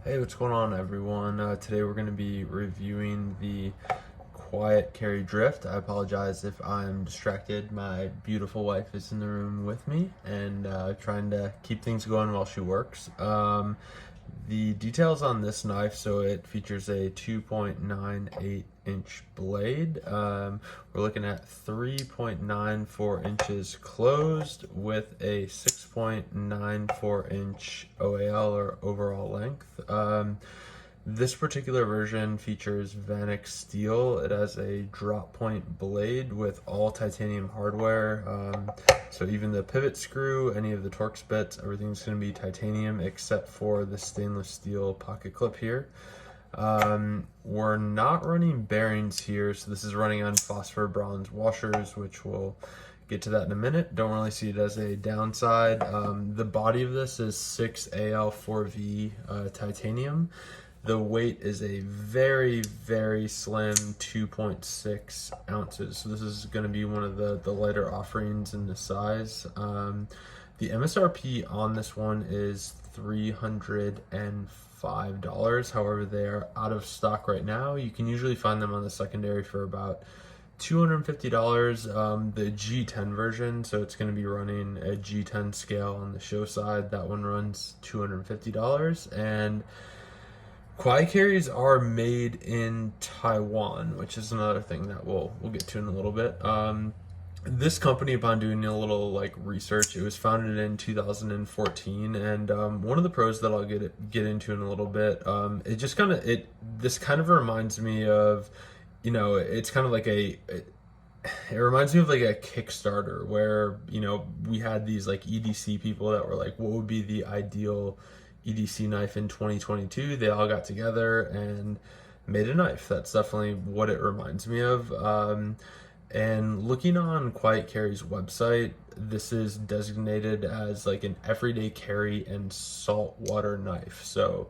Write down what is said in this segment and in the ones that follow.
Hey, what's going on, everyone? Today we're going to be reviewing the Quiet Carry Drift. I apologize if I'm distracted. My beautiful wife is in the room with me and trying to keep things going while she works. The details on this knife, so it features a 2.98-inch blade. We're looking at 3.94 inches closed with a 6.94-inch OAL, or overall length. This particular version features Vanek steel. It has a drop point blade with all titanium hardware. So even the pivot screw, any of the Torx bits, everything's going to be titanium except for the stainless steel pocket clip here. We're not running bearings here, so this is running on phosphor bronze washers, which we'll get to that in a minute. Don't really see it as a downside. The body of this is 6AL4V titanium. The weight is a very, very slim 2.6 ounces. So this is going to be one of the lighter offerings in the size. The MSRP on this one is $305. However, they are out of stock right now. You can usually find them on the secondary for about $250. The G10 version, so it's going to be running a G10 scale on the show side. That one runs $250. And Quiet carries are made in Taiwan, which is another thing that we'll get to in a little bit. This company, upon doing a little research, it was founded in 2014, and one of the pros that I'll get into in a little bit, this kind of reminds me of, it's kind of like it reminds me of like a Kickstarter where we had these like EDC people that were like, what would be the ideal EDC knife in 2022? They all got together and made a knife. That's definitely what it reminds me of. And looking on Quiet Carry's website, this is designated as like an everyday carry and saltwater knife. So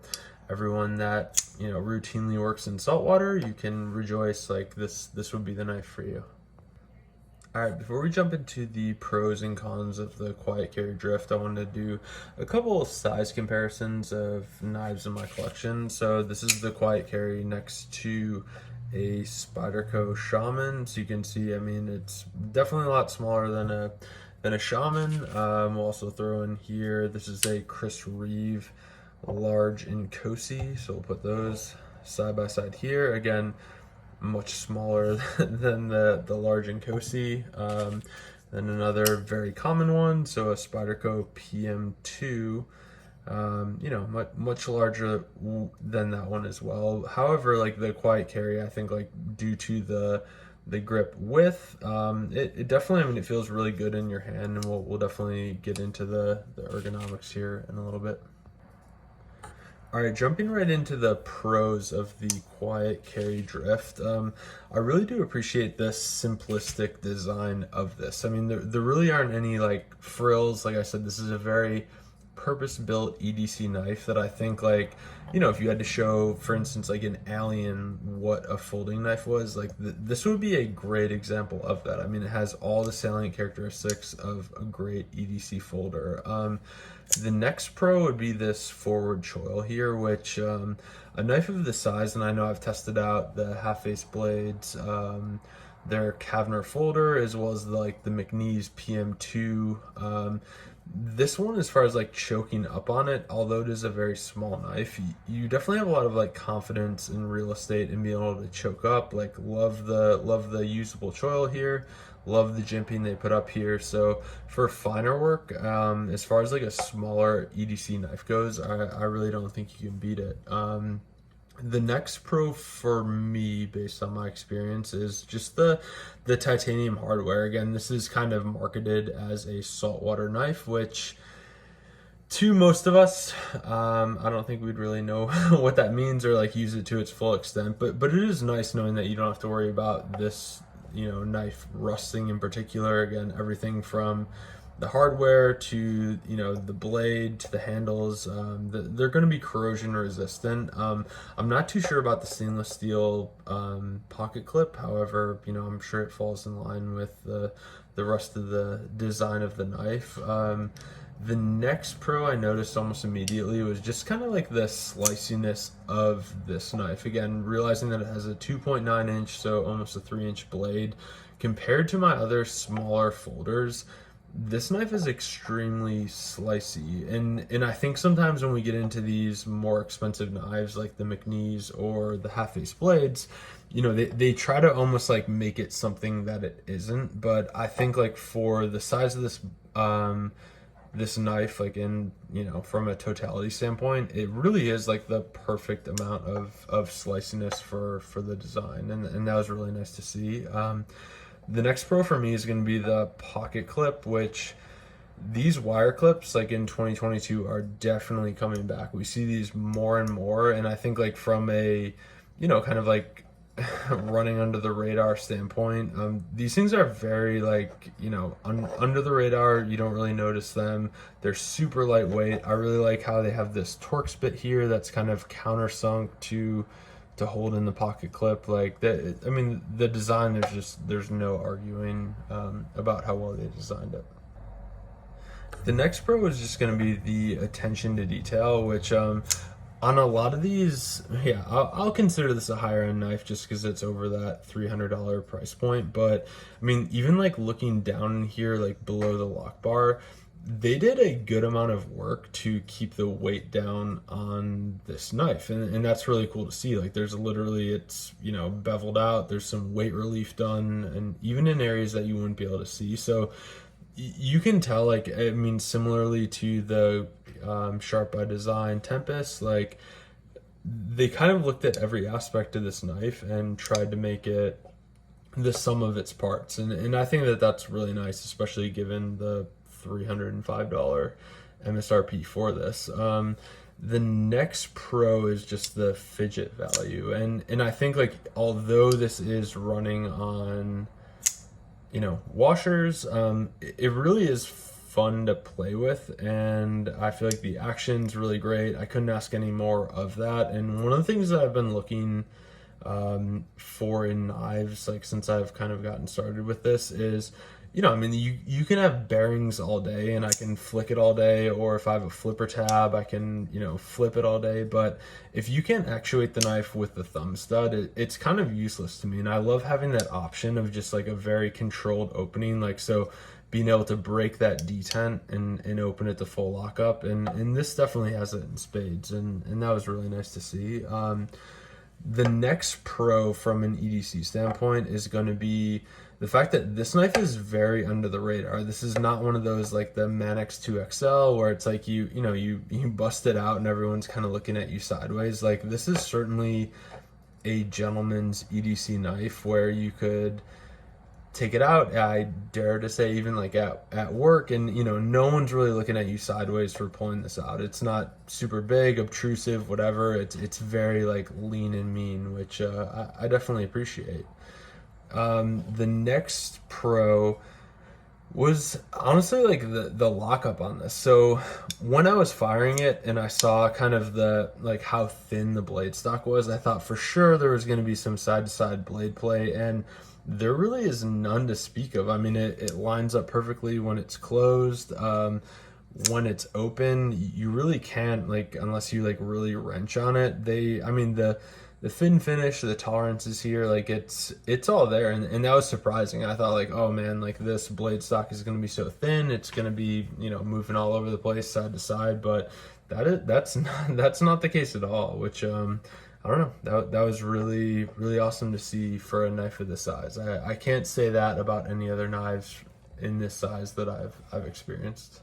everyone that routinely works in saltwater, you can rejoice. Like this would be the knife for you. Alright, before we jump into the pros and cons of the Quiet Carry Drift, I wanted to do a couple of size comparisons of knives in my collection. So this is the Quiet Carry next to a Spyderco Shaman. So you can see, I mean, it's definitely a lot smaller than a Shaman. We'll also throw in here, this is a Chris Reeve large in Cosi. So we'll put those side by side here. Again, much smaller than the large Nkosi. Then another very common one, so a Spyderco PM2, much larger than that one as well. However, like the Quiet Carry, I think like due to the grip width, it definitely, I mean, it feels really good in your hand, and we'll definitely get into the ergonomics here in a little bit. All right, jumping right into the pros of the Quiet Carry Drift. I really do appreciate the simplistic design of this. I mean, there really aren't any like frills. Like I said, this is a very purpose-built EDC knife that I think, like, if you had to show, for instance, like an Alien what a folding knife was, like this would be a great example of that. I mean, it has all the salient characteristics of a great EDC folder. The next pro would be this forward choil here, which a knife of this size, and I know I've tested out the half-face blades, their Kavner folder, as well as the McNeese PM2. This one, as far as like choking up on it, although it is a very small knife, you definitely have a lot of like confidence in real estate and being able to choke up. Like love the usable choil here, love the jimping they put up here. So for finer work, as far as like a smaller EDC knife goes, I really don't think you can beat it. The next pro for me, based on my experience, is just the titanium hardware. Again, this is kind of marketed as a saltwater knife, which to most of us, I don't think we'd really know what that means or like use it to its full extent. But it is nice knowing that you don't have to worry about this knife rusting in particular. Again, everything from the hardware to the blade to the handles, they're going to be corrosion resistant. I'm not too sure about the stainless steel pocket clip. However, I'm sure it falls in line with the rest of the design of the knife. The next pro I noticed almost immediately was just kind of like the sliciness of this knife. Again, realizing that it has a 2.9 inch, so almost a 3-inch blade. Compared to my other smaller folders, this knife is extremely slicey. And I think sometimes when we get into these more expensive knives like the McNees or the half-face blades, you know, they try to almost like make it something that it isn't. But I think like for the size of this knife, like in, you know, from a totality standpoint, it really is like the perfect amount of sliciness for the design, and that was really nice to see. The next pro for me is going to be the pocket clip, which these wire clips like in 2022 are definitely coming back. We see these more and more, and I think like from a, you know, kind of like running under the radar standpoint, these things are very like, you know, under the radar. You don't really notice them. They're super lightweight. I really like how they have this Torx bit here that's kind of countersunk to hold in the pocket clip. Like that, I mean, the design, there's no arguing about how well they designed it. The next pro is just going to be the attention to detail, which on a lot of these, yeah, I'll consider this a higher end knife just because it's over that $300 price point. But I mean, even like looking down in here, like below the lock bar, they did a good amount of work to keep the weight down on this knife. And that's really cool to see. Like there's literally, it's, you know, beveled out. There's some weight relief done, and even in areas that you wouldn't be able to see. So you can tell, like, I mean, similarly to the Sharp by Design Tempest, like they kind of looked at every aspect of this knife and tried to make it the sum of its parts, and I think that that's really nice, especially given the $305 MSRP for this. The next pro is just the fidget value, and I think like although this is running on, you know, washers, it really is fun to play with, and I feel like the action's really great. I couldn't ask any more of that. And one of the things that I've been looking for in knives, like since I've kind of gotten started with this, is, you know, I mean, you can have bearings all day and I can flick it all day, or if I have a flipper tab, I can, you know, flip it all day. But if you can't actuate the knife with the thumb stud, it's kind of useless to me. And I love having that option of just like a very controlled opening, like so being able to break that detent and open it to full lockup. And this definitely has it in spades, and that was really nice to see. The next pro from an EDC standpoint is going to be the fact that this knife is very under the radar. This is not one of those like the Manix 2XL where it's like you know you bust it out and everyone's kind of looking at you sideways. Like this is certainly a gentleman's EDC knife where you could take it out, I dare to say, even like at work, and you know no one's really looking at you sideways for pulling this out. It's not super big, obtrusive, whatever. It's very like lean and mean, which I definitely appreciate. The next pro was honestly like the lockup on this. So when I was firing it and I saw kind of the like how thin the blade stock was, I thought for sure there was going to be some side to side blade play, and there really is none to speak of. I mean, it lines up perfectly when it's closed. When it's open, you really can't, like, unless you like really wrench on it. I mean, the fin finish, the tolerances here, like it's all there, and that was surprising. I thought like, oh man, like this blade stock is going to be so thin, it's going to be, you know, moving all over the place side to side, but that's not the case at all, which I don't know, that was really awesome to see for a knife of this size. I can't say that about any other knives in this size that I've experienced.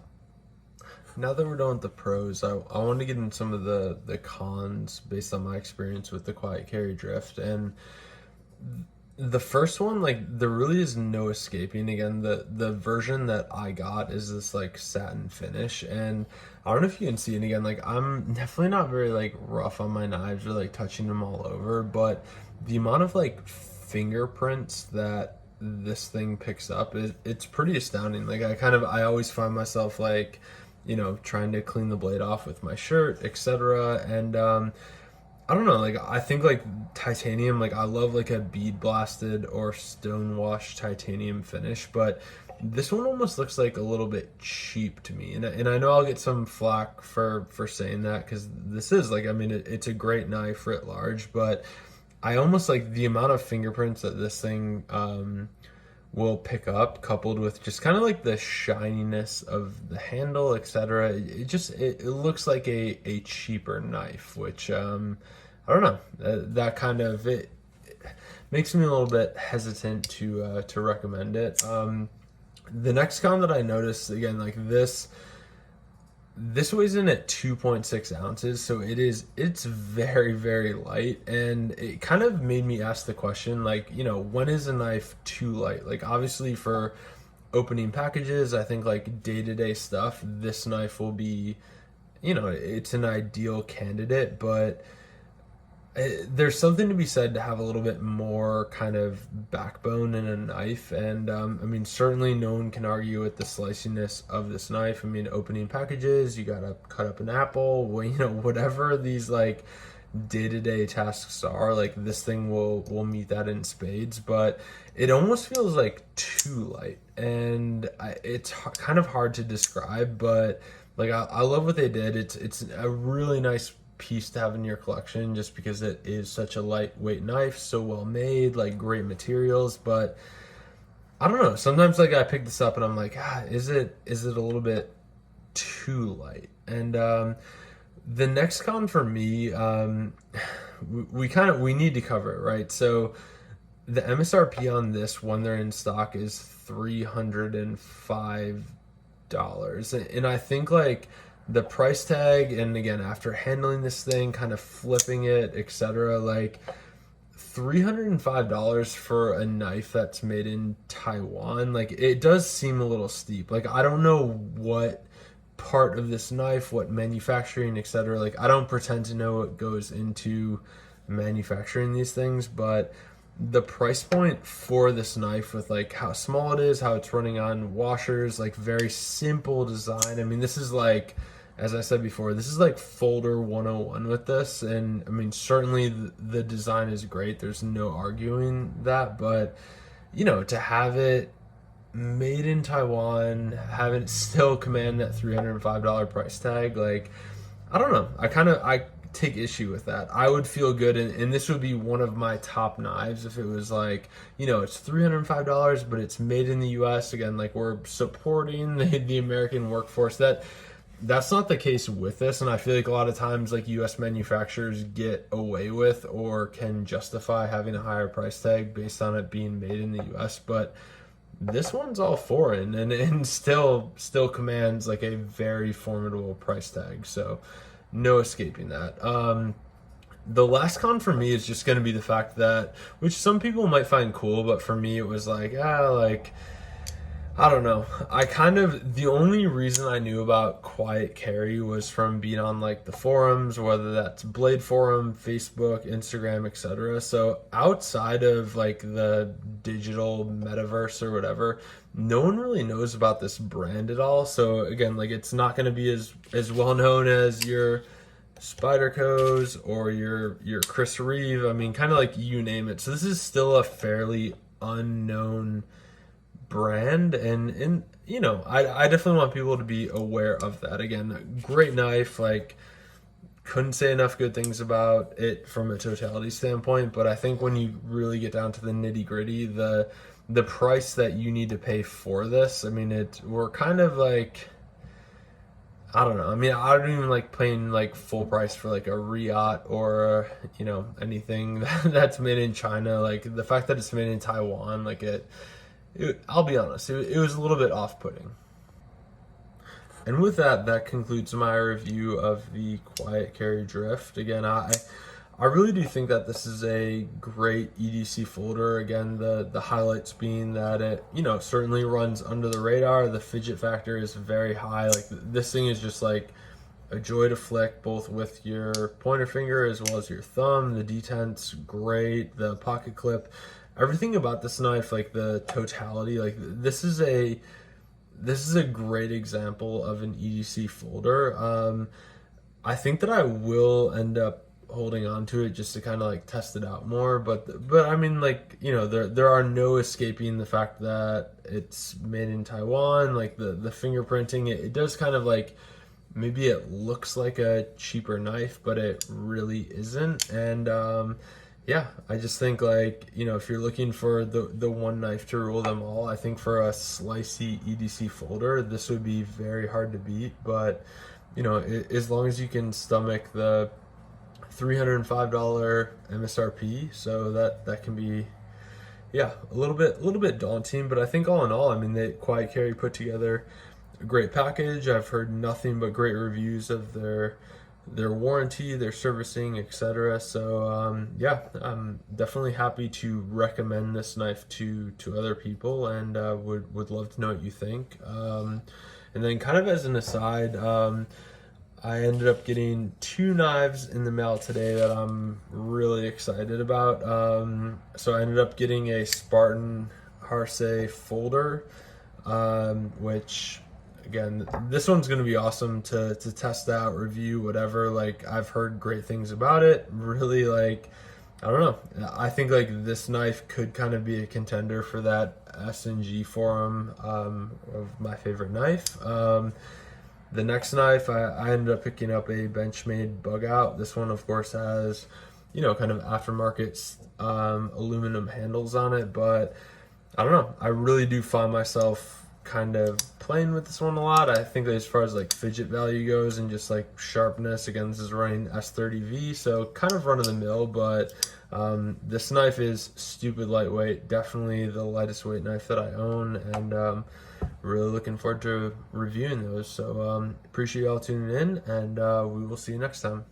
Now that we're done with the pros, I want to get into some of the cons based on my experience with the Quiet Carry Drift. And the first one, like, there really is no escaping. Again, the version that I got is this like satin finish, and I don't know if you can see it. Again, like, I'm definitely not very like rough on my knives or like touching them all over, but the amount of like fingerprints that this thing picks up it's pretty astounding. Like I always find myself like, you know, trying to clean the blade off with my shirt, etc. And I don't know, like I think like titanium, like I love like a bead blasted or stone washed titanium finish, but This one almost looks like a little bit cheap to me, and I know I'll get some flack for saying that, because this is like, I mean, it's a great knife writ large, but I almost like the amount of fingerprints that this thing will pick up, coupled with just kind of like the shininess of the handle, etc. It looks like a cheaper knife, which I don't know, that kind of it makes me a little bit hesitant to recommend it. The next con that I noticed, again, like this weighs in at 2.6 ounces, so it's very, very light, and it kind of made me ask the question, like, you know, when is a knife too light? Like, obviously for opening packages, I think like day-to-day stuff, this knife will be, you know, it's an ideal candidate, but there's something to be said to have a little bit more kind of backbone in a knife, and I mean, certainly no one can argue with the sliciness of this knife. I mean, opening packages, you gotta cut up an apple, well, you know, whatever these like day-to-day tasks are, like this thing will meet that in spades, but it almost feels like too light, and it's kind of hard to describe, but like I love what they did. It's a really nice piece to have in your collection, just because it is such a lightweight knife, so well made, like great materials. But I don't know, sometimes like I pick this up and I'm like, is it a little bit too light? And the next con for me, we need to cover it, right? So the MSRP on this, when they're in stock, is $305, and I think like the price tag, and again, after handling this thing, kind of flipping it, etc., like $305 for a knife that's made in Taiwan, like it does seem a little steep. Like, I don't know what part of this knife, what manufacturing, etc., like I don't pretend to know what goes into manufacturing these things, but the price point for this knife, with like how small it is, how it's running on washers, like very simple design. I mean, this is like, as I said before, this is like folder 101 with this, and I mean, certainly the design is great, there's no arguing that, but you know, to have it made in Taiwan, have it still command that $305 price tag, like, I don't know, I take issue with that. I would feel good, and this would be one of my top knives if it was like, you know, it's $305, but it's made in the US. Again, like, we're supporting the American workforce. That's not the case with this, and I feel like a lot of times like US manufacturers get away with or can justify having a higher price tag based on it being made in the US, but this one's all foreign, and still commands like a very formidable price tag, so no escaping that. The last con for me is just going to be the fact that, which some people might find cool, but for me it was like, like, I don't know. The only reason I knew about Quiet Carry was from being on like the forums, whether that's Blade Forum, Facebook, Instagram, etc. So outside of like the digital metaverse or whatever, no one really knows about this brand at all. So again, like, it's not going to be as well known as your Spyderco's or your Chris Reeve. I mean, kind of like you name it. So this is still a fairly unknown brand, and you know, I definitely want people to be aware of that. Again, great knife, like, couldn't say enough good things about it from a totality standpoint, but I think when you really get down to the nitty gritty, the price that you need to pay for this, I mean, we're kind of like, I don't know. I mean, I don't even like paying like full price for like a Riot or, you know, anything that's made in China. Like, the fact that it's made in Taiwan, like I'll be honest, it was a little bit off-putting. And with that concludes my review of the Quiet Carry Drift. Again, I really do think that this is a great EDC folder. Again, the highlights being that it, you know, certainly runs under the radar. The fidget factor is very high. Like, this thing is just like a joy to flick, both with your pointer finger as well as your thumb. The detent's great. The pocket clip, everything about this knife, like the totality, like this is a great example of an EDC folder. I think that I will end up holding on to it just to kind of like test it out more. But I mean, like, you know, there are no escaping the fact that it's made in Taiwan. Like the fingerprinting, it does kind of like, maybe it looks like a cheaper knife, but it really isn't. And yeah, I just think, like, you know, if you're looking for the one knife to rule them all, I think for a slicey EDC folder, this would be very hard to beat. But you know, as long as you can stomach the $305 MSRP, so that can be, yeah, a little bit daunting. But I think all in all, I mean, they Quiet Carry put together a great package. I've heard nothing but great reviews of their warranty, their servicing, etc. So yeah, I'm definitely happy to recommend this knife to other people, and would love to know what you think. And then, kind of as an aside, I ended up getting 2 knives in the mail today that I'm really excited about. So I ended up getting a Spartan Harse folder, which, again, this one's going to be awesome to test out, review, whatever. Like, I've heard great things about it. Really, like, I don't know. I think like this knife could kind of be a contender for that S&G forum of my favorite knife. The next knife, I ended up picking up a Benchmade Bug Out. This one, of course, has, you know, kind of aftermarket aluminum handles on it, but I don't know. I really do find myself kind of playing with this one a lot. I think that as far as like fidget value goes and just like sharpness, again, this is running S30V, so kind of run of the mill, but this knife is stupid lightweight, definitely the lightest weight knife that I own, and really looking forward to reviewing those. So appreciate y'all tuning in, and we will see you next time.